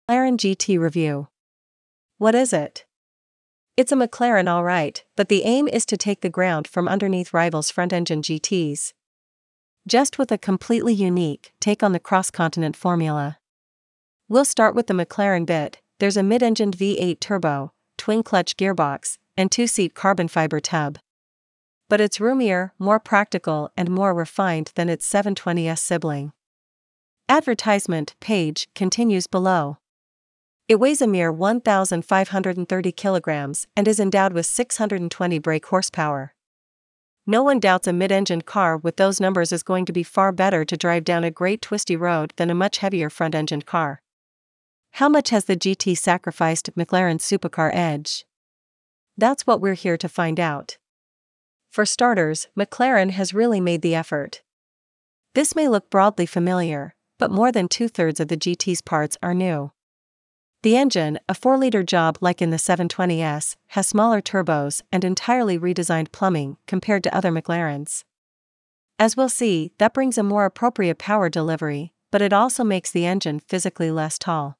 McLaren GT review. What is it? It's a McLaren alright, but the aim is to take the ground from underneath rivals' front-engine GTs. Just with a completely unique take on the cross-continent formula. We'll start with the McLaren bit. There's a mid-engined V8 turbo, twin-clutch gearbox, and two-seat carbon fiber tub. But it's roomier, more practical and more refined than its 720S sibling. Advertisement page continues below. It weighs a mere 1,530 kilograms and is endowed with 620 brake horsepower. No one doubts a mid-engined car with those numbers is going to be far better to drive down a great twisty road than a much heavier front-engined car. How much has the GT sacrificed McLaren's supercar edge? That's what we're here to find out. For starters, McLaren has really made the effort. This may look broadly familiar, but more than two-thirds of the GT's parts are new. The engine, a 4-liter job like in the 720S, has smaller turbos and entirely redesigned plumbing compared to other McLarens. As we'll see, that brings a more appropriate power delivery, but it also makes the engine physically less tall.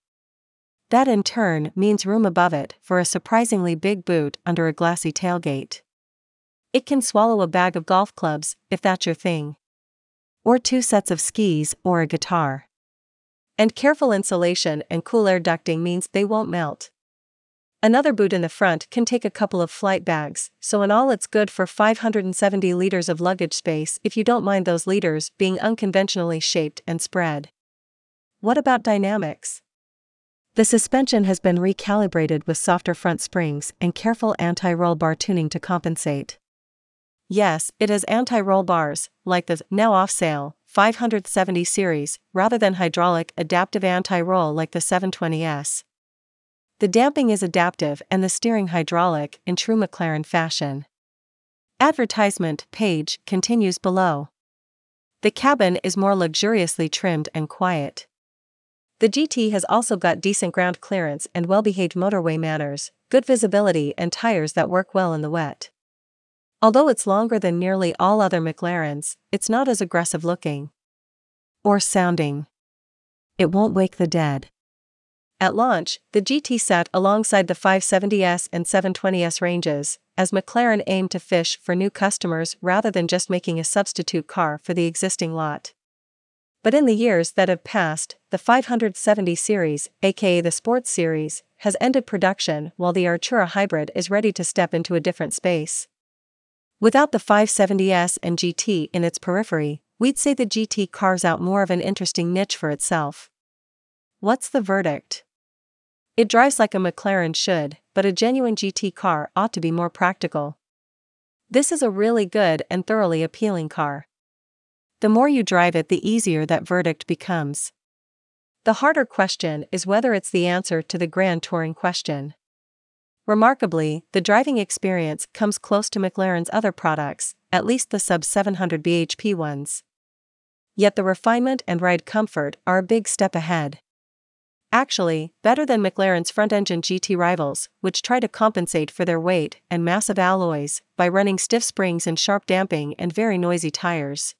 That in turn means room above it for a surprisingly big boot under a glassy tailgate. It can swallow a bag of golf clubs, if that's your thing. Or 2 sets of skis or a guitar. And careful insulation and cool air ducting means they won't melt. Another boot in the front can take a couple of flight bags, so in all it's good for 570 liters of luggage space if you don't mind those liters being unconventionally shaped and spread. What about dynamics? The suspension has been recalibrated with softer front springs and careful anti-roll bar tuning to compensate. Yes, it has anti-roll bars, like the now off-sale 570 series, rather than hydraulic adaptive anti-roll like the 720S. The damping is adaptive and the steering hydraulic in true McLaren fashion. Advertisement page continues below. The cabin is more luxuriously trimmed and quiet. The GT has also got decent ground clearance and well-behaved motorway manners, good visibility and tires that work well in the wet. Although it's longer than nearly all other McLarens, it's not as aggressive looking. Or sounding. It won't wake the dead. At launch, the GT sat alongside the 570S and 720S ranges, as McLaren aimed to fish for new customers rather than just making a substitute car for the existing lot. But in the years that have passed, the 570 series, aka the Sports series, has ended production while the Artura hybrid is ready to step into a different space. Without the 570S and GT in its periphery, we'd say the GT carves out more of an interesting niche for itself. What's the verdict? It drives like a McLaren should, but a genuine GT car ought to be more practical. This is a really good and thoroughly appealing car. The more you drive it, the easier that verdict becomes. The harder question is whether it's the answer to the Grand Touring question. Remarkably, the driving experience comes close to McLaren's other products, at least the sub-700 bhp ones. Yet the refinement and ride comfort are a big step ahead. Actually, better than McLaren's front-engine GT rivals, which try to compensate for their weight and massive alloys by running stiff springs and sharp damping and very noisy tires.